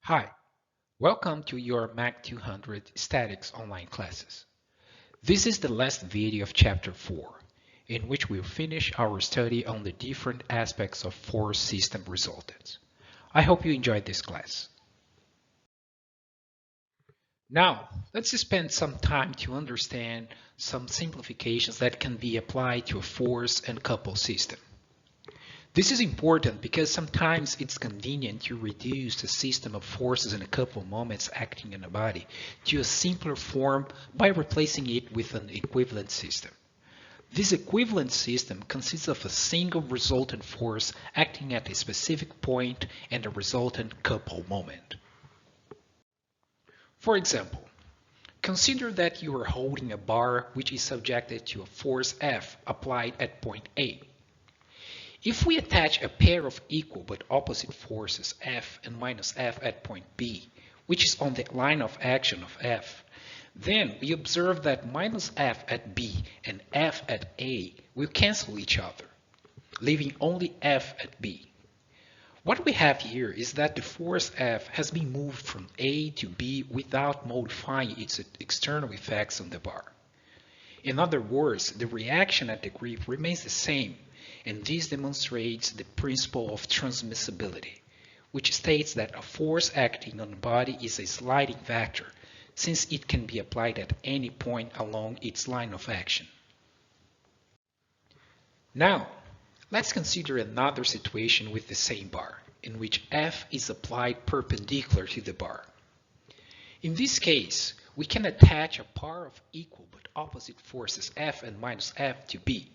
Hi, welcome to your Mac 200 Statics online classes. This is the last video of Chapter 4, in which we'll finish our study on the different aspects of force system resultants. I hope you enjoyed this class. Now, let's spend some time to understand some simplifications that can be applied to a force and couple system. This is important because sometimes it's convenient to reduce the system of forces and couple moments acting in a body to a simpler form by replacing it with an equivalent system. This equivalent system consists of a single resultant force acting at a specific point and a resultant couple moment. For example, consider that you are holding a bar which is subjected to a force F applied at point A. If we attach a pair of equal but opposite forces F and minus F at point B, which is on the line of action of F, then we observe that minus F at B and F at A will cancel each other, leaving only F at B. What we have here is that the force F has been moved from A to B without modifying its external effects on the bar. In other words, the reaction at the grip remains the same, and this demonstrates the principle of transmissibility, which states that a force acting on a body is a sliding vector, since it can be applied at any point along its line of action. Now, let's consider another situation with the same bar, in which F is applied perpendicular to the bar. In this case, we can attach a pair of equal but opposite forces F and minus F to B,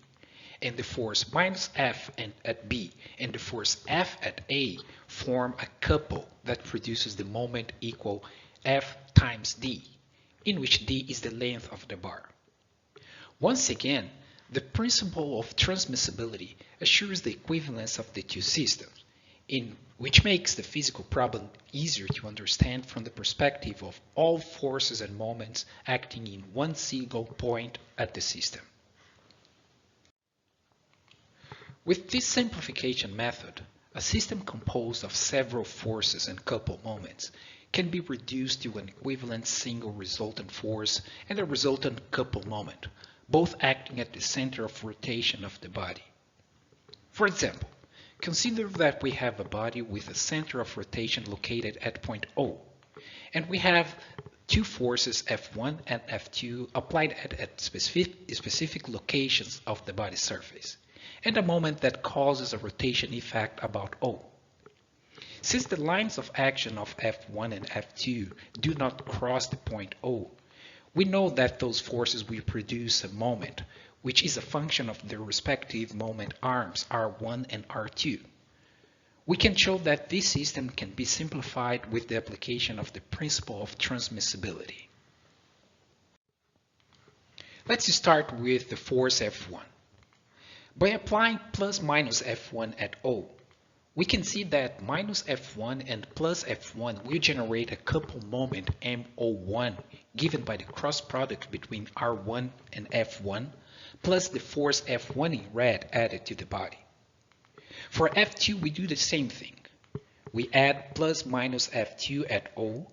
and the force minus F at B and the force F at A form a couple that produces the moment equal F times D, in which D is the length of the bar. Once again, the principle of transmissibility assures the equivalence of the two systems, which makes the physical problem easier to understand from the perspective of all forces and moments acting in one single point at the system. With this simplification method, a system composed of several forces and couple moments can be reduced to an equivalent single resultant force and a resultant couple moment, both acting at the center of rotation of the body. For example, consider that we have a body with a center of rotation located at point O, and we have two forces F1 and F2 applied at specific locations of the body surface, and a moment that causes a rotation effect about O. Since the lines of action of F1 and F2 do not cross the point O, we know that those forces will produce a moment, which is a function of their respective moment arms R1 and R2. We can show that this system can be simplified with the application of the principle of transmissibility. Let's start with the force F1. By applying plus minus F1 at O, we can see that minus F1 and plus F1 will generate a couple moment MO1 given by the cross product between R1 and F1 plus the force F1 in red added to the body. For F2 we do the same thing. We add plus minus F2 at O.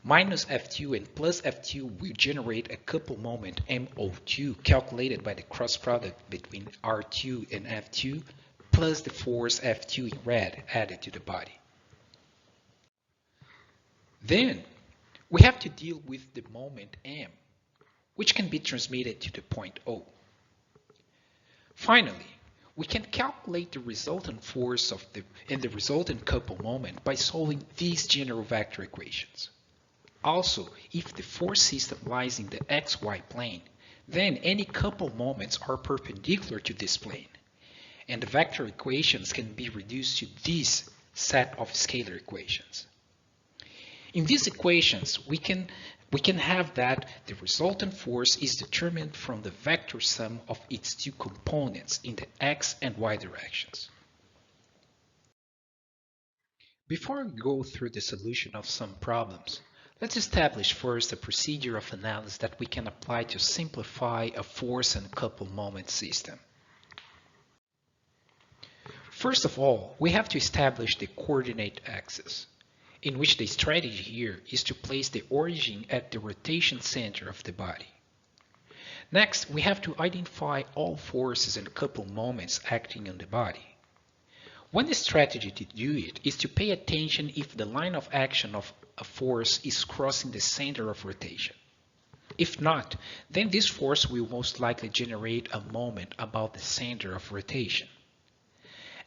Minus F2 and plus F2 will generate a couple moment MO2 calculated by the cross product between R2 and F2 plus the force F2 in red added to the body. Then we have to deal with the moment M, which can be transmitted to the point O. Finally, we can calculate the resultant force and the resultant couple moment by solving these general vector equations. Also, if the force system lies in the xy plane, then any couple moments are perpendicular to this plane, and the vector equations can be reduced to this set of scalar equations. In these equations, we can have that the resultant force is determined from the vector sum of its two components in the x and y directions. Before we go through the solution of some problems, let's establish first a procedure of analysis that we can apply to simplify a force and couple moment system. First of all, we have to establish the coordinate axis. in which the strategy here is to place the origin at the rotation center of the body. Next, we have to identify all forces and couple moments acting on the body. One strategy to do it is to pay attention if the line of action of a force is crossing the center of rotation. If not, then this force will most likely generate a moment about the center of rotation.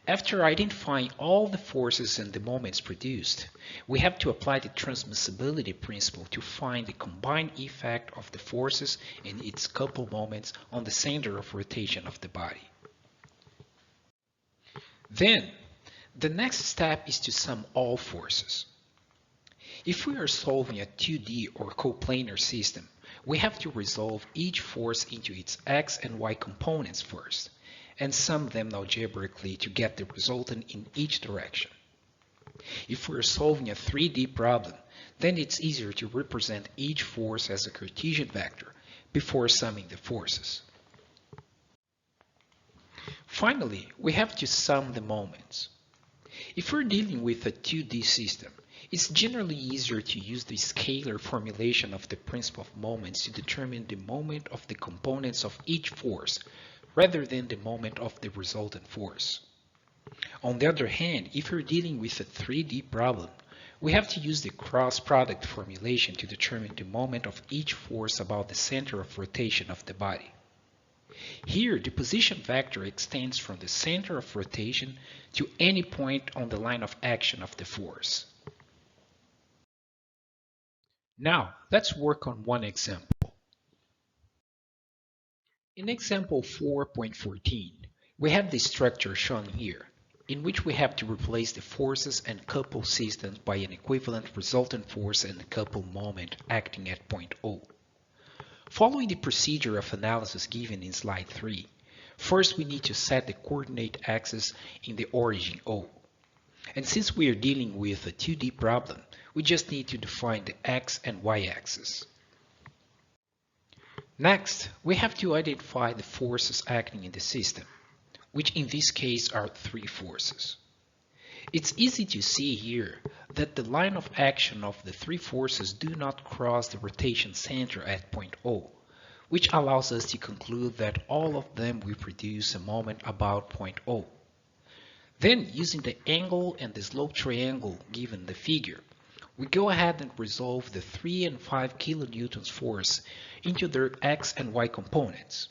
After identifying all the forces and the moments produced, we have to apply the transmissibility principle to find the combined effect of the forces and its couple moments on the center of rotation of the body. Then, the next step is to sum all forces. If we are solving a 2D or coplanar system, we have to resolve each force into its x and y components first, and sum them algebraically to get the resultant in each direction. If we're solving a 3D problem, then it's easier to represent each force as a Cartesian vector before summing the forces. Finally, we have to sum the moments. If we're dealing with a 2D system, it's generally easier to use the scalar formulation of the principle of moments to determine the moment of the components of each force rather than the moment of the resultant force. On the other hand, if you're dealing with a 3D problem, we have to use the cross product formulation to determine the moment of each force about the center of rotation of the body. Here, the position vector extends from the center of rotation to any point on the line of action of the force. Now, let's work on one example. In example 4.14, we have the structure shown here, in which we have to replace the forces and couple systems by an equivalent resultant force and couple moment acting at point O. Following the procedure of analysis given in slide 3, first we need to set the coordinate axis in the origin O. And since we are dealing with a 2D problem, we just need to define the x and y axis. Next, we have to identify the forces acting in the system, which in this case are 3 forces. It's easy to see here that the line of action of the 3 forces do not cross the rotation center at point O, which allows us to conclude that all of them will produce a moment about point O. Then, using the angle and the slope triangle given in the figure, we go ahead and resolve the 3 and 5 kilonewtons force into their x and y components.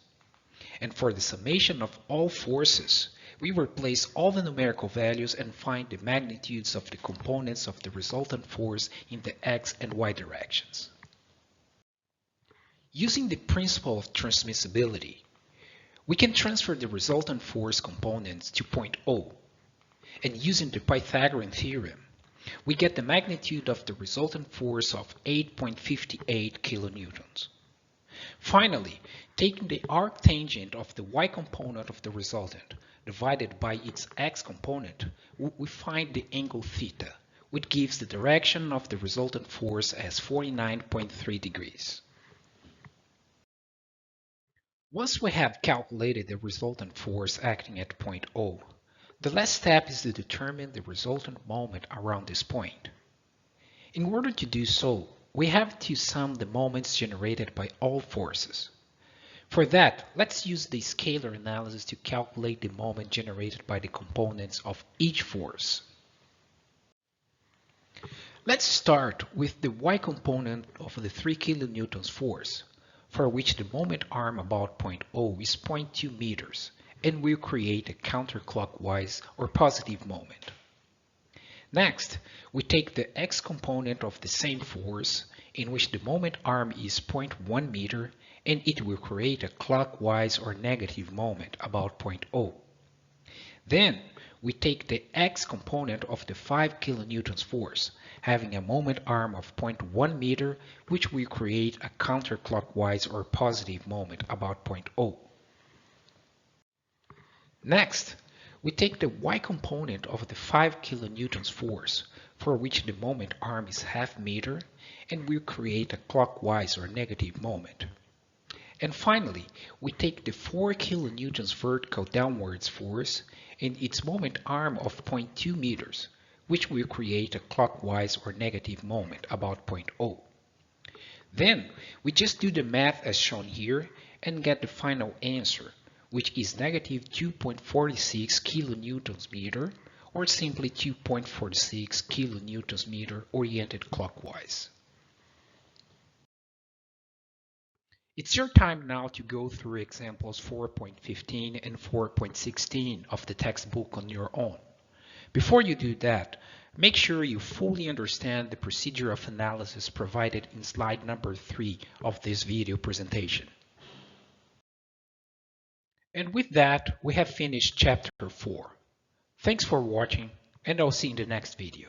And for the summation of all forces, we replace all the numerical values and find the magnitudes of the components of the resultant force in the x and y directions. Using the principle of transmissibility, we can transfer the resultant force components to point O, and using the Pythagorean theorem, we get the magnitude of the resultant force of 8.58 kilonewtons. Finally, taking the arctangent of the y component of the resultant divided by its x component, we find the angle theta, which gives the direction of the resultant force as 49.3 degrees. Once we have calculated the resultant force acting at point O, the last step is to determine the resultant moment around this point. In order to do so, we have to sum the moments generated by all forces. For that, let's use the scalar analysis to calculate the moment generated by the components of each force. Let's start with the y component of the 3 kilonewtons force, for which the moment arm about point O is 0.2 meters, and will create a counterclockwise or positive moment. Next, we take the x component of the same force, in which the moment arm is 0.1 meter, and it will create a clockwise or negative moment about point O. Then, we take the x component of the 5 kilonewtons force, having a moment arm of 0.1 meter, which will create a counterclockwise or positive moment about point O. Next, we take the y component of the 5 kilonewtons force, for which the moment arm is half meter, and will create a clockwise or negative moment. And finally, we take the 4 kilonewtons vertical downwards force and its moment arm of 0.2 meters, which will create a clockwise or negative moment about point O. Then we just do the math as shown here and get the final answer, which is negative 2.46 kilonewtons meter, or simply 2.46 kilonewtons meter oriented clockwise. It's your time now to go through examples 4.15 and 4.16 of the textbook on your own. Before you do that, make sure you fully understand the procedure of analysis provided in slide number 3 of this video presentation. And with that, we have finished chapter 4. Thanks for watching, and I'll see you in the next video.